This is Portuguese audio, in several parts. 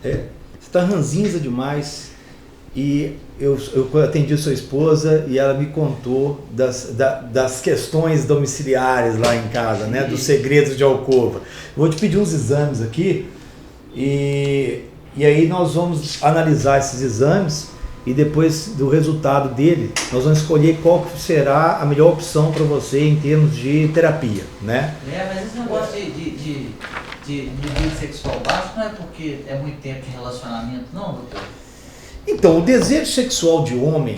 Você tá ranzinza demais. E eu atendi sua esposa e ela me contou das questões domiciliares lá em casa, né? Dos segredos de alcova. Vou te pedir uns exames aqui e aí nós vamos analisar esses exames e depois do resultado dele, nós vamos escolher qual será a melhor opção para você em termos de terapia, né? Mas esse negócio de libido sexual baixo não é porque é muito tempo de relacionamento, não, doutor? Então, o desejo sexual de homem,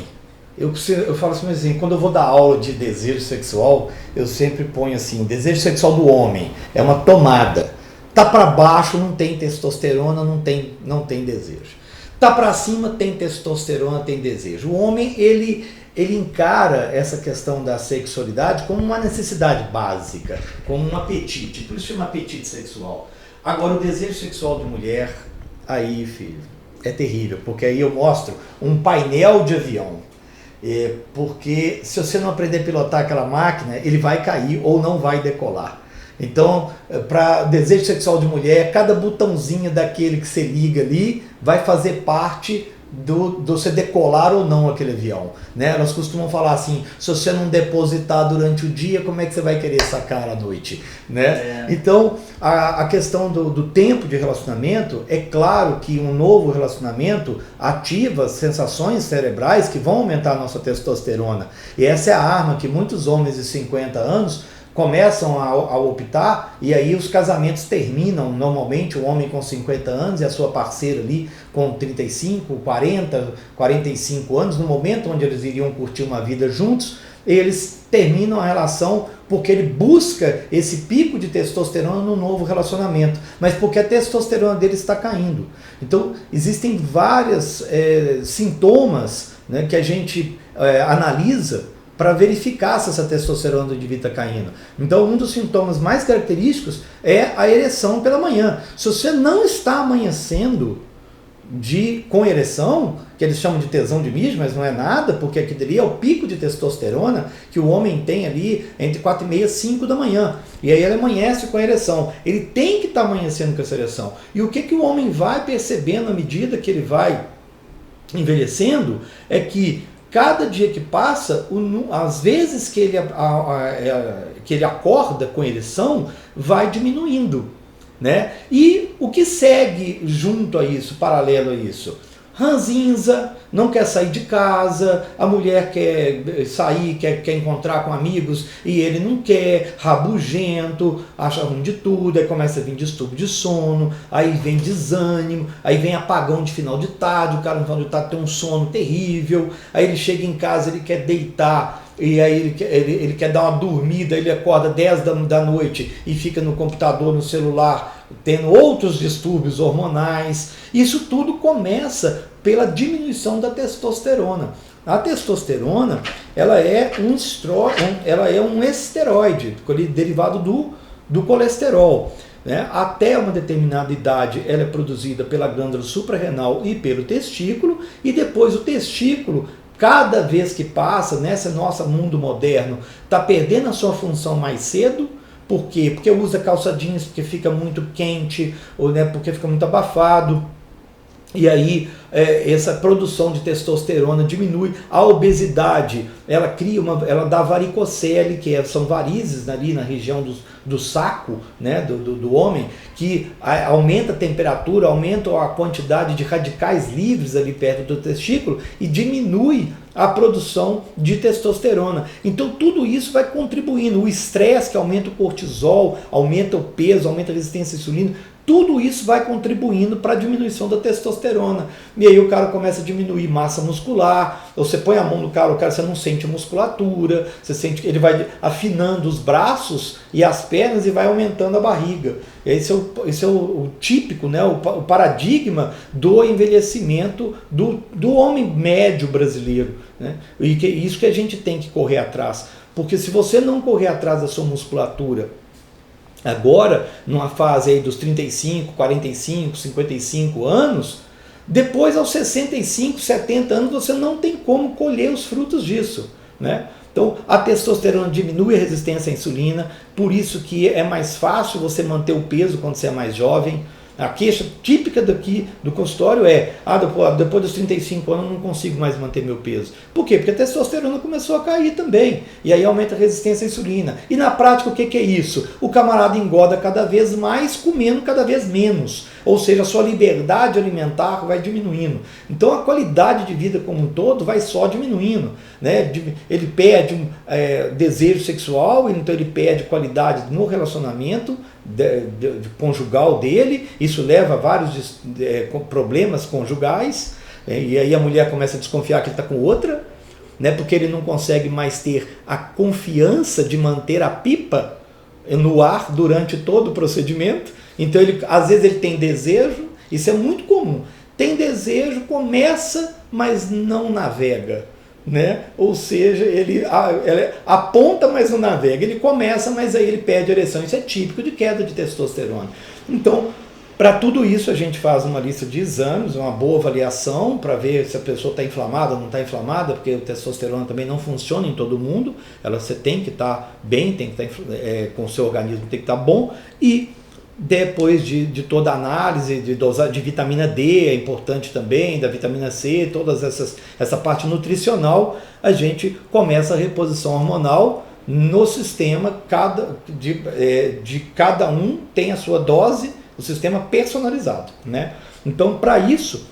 eu falo assim, quando eu vou dar aula de desejo sexual, eu sempre ponho assim, o desejo sexual do homem é uma tomada. Tá para baixo, não tem testosterona, não tem desejo. Tá para cima, tem testosterona, tem desejo. O homem, ele encara essa questão da sexualidade como uma necessidade básica, como um apetite, por isso chama apetite sexual. Agora, o desejo sexual de mulher, aí, filho, é terrível, porque aí eu mostro um painel de avião. Porque se você não aprender a pilotar aquela máquina, ele vai cair ou não vai decolar. Então, para desejo sexual de mulher, cada botãozinho daquele que você liga ali vai fazer parte do você decolar ou não aquele avião, né? Elas costumam falar assim, se você não depositar durante o dia, como é que você vai querer sacar à noite, né? Então, a questão do tempo de relacionamento, é claro que um novo relacionamento ativa sensações cerebrais que vão aumentar a nossa testosterona, e essa é a arma que muitos homens de 50 anos começam a optar, e aí os casamentos terminam, normalmente o homem com 50 anos e a sua parceira ali com 35, 40, 45 anos, no momento onde eles iriam curtir uma vida juntos, eles terminam a relação porque ele busca esse pico de testosterona no novo relacionamento, mas porque a testosterona dele está caindo. Então, existem vários sintomas, né, que a gente analisa para verificar se essa testosterona do indivíduo está caindo. Então, um dos sintomas mais característicos é a ereção pela manhã. Se você não está amanhecendo com ereção, que eles chamam de tesão de mijo, mas não é nada, porque aquilo ali é o pico de testosterona que o homem tem ali entre 4h30 e 5 da manhã. E aí ele amanhece com a ereção. Ele tem que estar amanhecendo com essa ereção. E o que o homem vai percebendo à medida que ele vai envelhecendo é que cada dia que passa, as vezes que ele acorda com ereção, vai diminuindo, né? E o que segue junto a isso, paralelo a isso? Ranzinza, não quer sair de casa, a mulher quer sair, quer encontrar com amigos e ele não quer, rabugento, acha ruim de tudo, aí começa a vir distúrbio de sono, aí vem desânimo, aí vem apagão de final de tarde, o cara no final de tarde tem um sono terrível, aí ele chega em casa, ele quer deitar, e aí ele quer dar uma dormida, ele acorda 10 da noite e fica no computador, no celular, tendo outros distúrbios hormonais. Isso tudo começa pela diminuição da testosterona. A testosterona, ela é um esteroide derivado do colesterol, né? Até uma determinada idade ela é produzida pela glândula suprarrenal e pelo testículo, e depois o testículo, cada vez que passa, nesse nosso mundo moderno, está perdendo a sua função mais cedo. Por quê? Porque usa calça jeans, porque fica muito quente, ou porque fica muito abafado. E aí essa produção de testosterona diminui. A obesidade, ela dá varicocele, que são varizes ali na região do saco, né, do homem, que aumenta a temperatura, aumenta a quantidade de radicais livres ali perto do testículo e diminui a produção de testosterona. Então tudo isso vai contribuindo. O estresse, que aumenta o cortisol, aumenta o peso, aumenta a resistência à insulina, tudo isso vai contribuindo para a diminuição da testosterona. E aí o cara começa a diminuir massa muscular, você põe a mão no cara, você não sente a musculatura, você sente que ele vai afinando os braços e as pernas e vai aumentando a barriga. Esse é o típico, né, o paradigma do envelhecimento do homem médio brasileiro, né? E isso que a gente tem que correr atrás. Porque se você não correr atrás da sua musculatura, agora, numa fase aí dos 35, 45, 55 anos, depois aos 65, 70 anos, você não tem como colher os frutos disso, né? Então, a testosterona diminui a resistência à insulina, por isso que é mais fácil você manter o peso quando você é mais jovem, A queixa típica daqui do consultório é: depois dos 35 anos eu não consigo mais manter meu peso. Por quê? Porque a testosterona começou a cair também, e aí aumenta a resistência à insulina. E na prática o que é isso? O camarada engorda cada vez mais, comendo cada vez menos, ou seja, a sua liberdade alimentar vai diminuindo. Então a qualidade de vida como um todo vai só diminuindo, né? Ele perde desejo sexual, então ele perde qualidade no relacionamento conjugal dele, isso leva a vários problemas conjugais, e aí a mulher começa a desconfiar que ele está com outra, né, porque ele não consegue mais ter a confiança de manter a pipa no ar durante todo o procedimento. Então às vezes ele tem desejo, isso é muito comum, tem desejo, começa, mas não navega, né? Ou seja, ele aponta, mas não navega, ele começa, mas aí ele perde a ereção. Isso é típico de queda de testosterona. Então, para tudo isso a gente faz uma lista de exames, uma boa avaliação para ver se a pessoa está inflamada ou não está inflamada, porque o testosterona também não funciona em todo mundo. Você tem que estar bem, tem que estar com o seu organismo, tem que estar bom. E depois de toda a análise de dosagem de vitamina D, é importante também, da vitamina C, todas essa parte nutricional, a gente começa a reposição hormonal no sistema. De cada um tem a sua dose, o sistema personalizado, né? Então, para isso,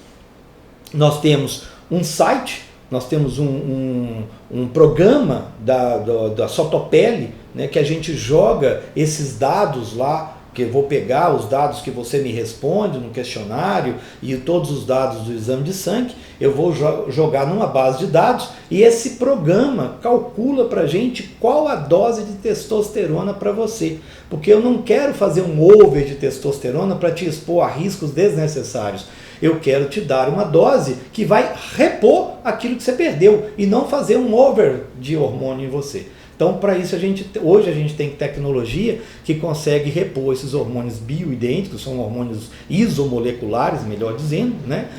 nós temos um site, nós temos um programa da Sotopele, né, que a gente joga esses dados lá, que eu vou pegar os dados que você me responde no questionário e todos os dados do exame de sangue, eu vou jogar numa base de dados, e esse programa calcula para a gente qual a dose de testosterona para você, porque eu não quero fazer um over de testosterona para te expor a riscos desnecessários. Eu quero te dar uma dose que vai repor aquilo que você perdeu e não fazer um over de hormônio em você. Então, para isso, hoje a gente tem tecnologia que consegue repor esses hormônios bioidênticos, são hormônios isomoleculares, melhor dizendo, né?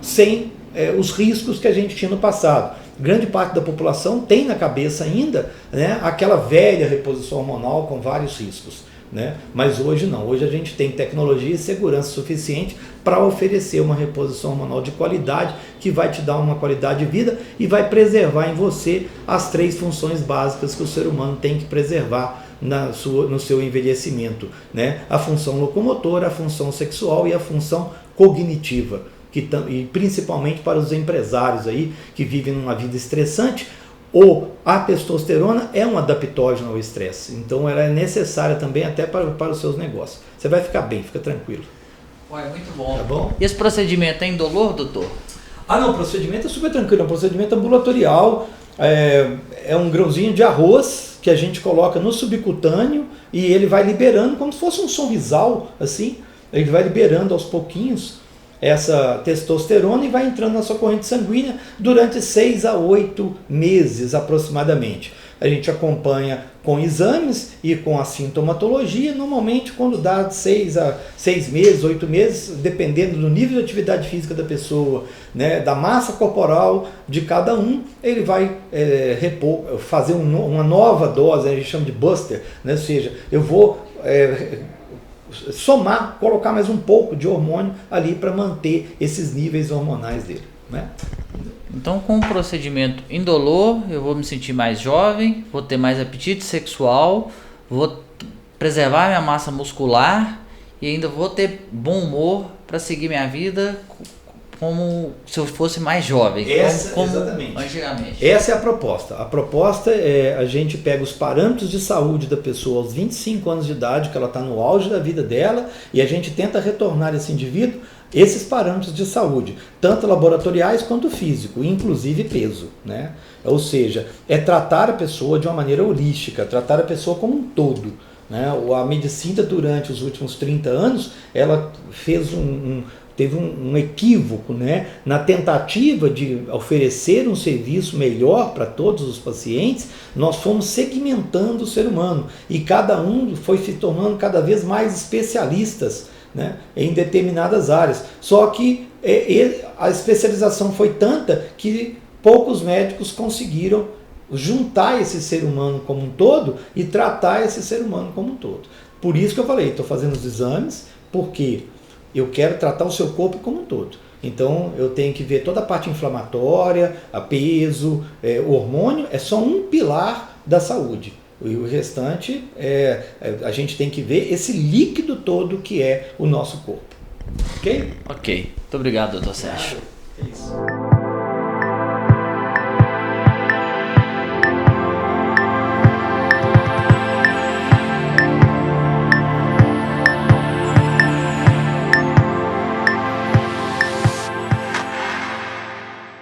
Sem os riscos que a gente tinha no passado. Grande parte da população tem na cabeça ainda, né, aquela velha reposição hormonal com vários riscos, né? Mas hoje não, hoje a gente tem tecnologia e segurança suficiente para oferecer uma reposição hormonal de qualidade, que vai te dar uma qualidade de vida e vai preservar em você as 3 funções básicas que o ser humano tem que preservar no seu envelhecimento, né? A função locomotora, a função sexual e a função cognitiva, e principalmente para os empresários aí que vivem uma vida estressante. A testosterona é um adaptógeno ao estresse, então ela é necessária também até para os seus negócios. Você vai ficar bem, fica tranquilo. Ué, muito bom. Tá bom? E esse procedimento é indolor, doutor? Não, o procedimento é super tranquilo, é um procedimento ambulatorial, é um grãozinho de arroz que a gente coloca no subcutâneo e ele vai liberando como se fosse um sorrisal, assim, ele vai liberando aos pouquinhos essa testosterona e vai entrando na sua corrente sanguínea durante 6 a 8 meses aproximadamente. A gente acompanha com exames e com a sintomatologia, normalmente quando dá 6 meses, 8 meses, dependendo do nível de atividade física da pessoa, né, da massa corporal de cada um, ele vai fazer uma nova dose, a gente chama de booster, né, ou seja, eu vou somar, colocar mais um pouco de hormônio ali para manter esses níveis hormonais dele, né? Então, com o procedimento indolor, eu vou me sentir mais jovem, vou ter mais apetite sexual, vou preservar minha massa muscular e ainda vou ter bom humor para seguir minha vida como se eu fosse mais jovem, como exatamente. Antigamente. Essa é a proposta. A proposta é a gente pega os parâmetros de saúde da pessoa aos 25 anos de idade, que ela está no auge da vida dela, e a gente tenta retornar esse indivíduo esses parâmetros de saúde, tanto laboratoriais quanto físico, inclusive peso, né? Ou seja, é tratar a pessoa de uma maneira holística, tratar a pessoa como um todo, né? A medicina durante os últimos 30 anos, ela teve um equívoco, né, na tentativa de oferecer um serviço melhor para todos os pacientes. Nós fomos segmentando o ser humano e cada um foi se tornando cada vez mais especialistas, né, em determinadas áreas. Só que a especialização foi tanta que poucos médicos conseguiram juntar esse ser humano como um todo e tratar esse ser humano como um todo. Por isso que eu falei, estou fazendo os exames porque eu quero tratar o seu corpo como um todo. Então eu tenho que ver toda a parte inflamatória, a peso, o hormônio é só um pilar da saúde. E o restante a gente tem que ver esse líquido todo que é o nosso corpo. Ok? Ok. Muito obrigado, doutor Sérgio. É isso.